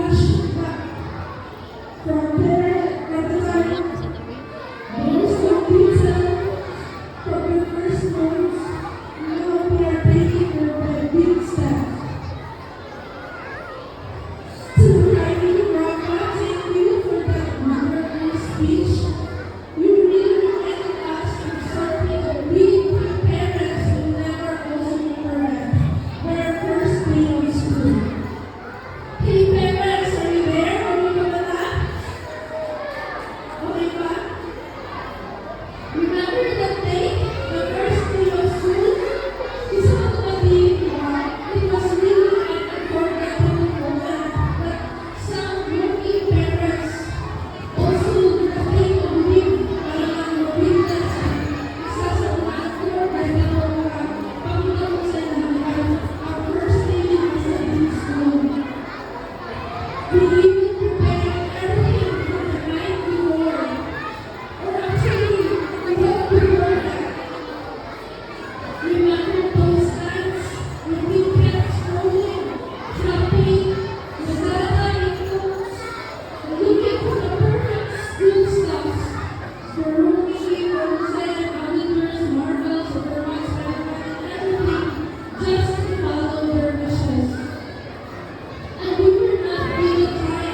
flashback from there at the time. There's no pizza from your first notes. Now we are taking your big step. To Heidi Rocca, thank you for that wonderful speech. You really reminded us of something we parents will never also forget. Our first day of school. Hey parents, are you there? Are you gonna laugh? Okay ba? Remember that day, the first day of school? Isa pa tumatinig ko. It was really an unforgettable moment that some working parents also nothing to believe parang ang witness. Isa sa mga actor na pakita ko sa lahat ang first day of school. We even prepared everything for the night before. Or actually, we have prepared that. Remember those nights when we kept scrolling, shopping, Lazada, Ecos, looking for the perfect school stuff. Ferrari, Frozen, Auditors, Marvel, Superman, Spider-Man, and everything just to follow their wishes. And we were not really trying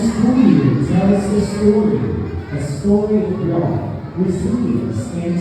school year tells a story of God, resilience, and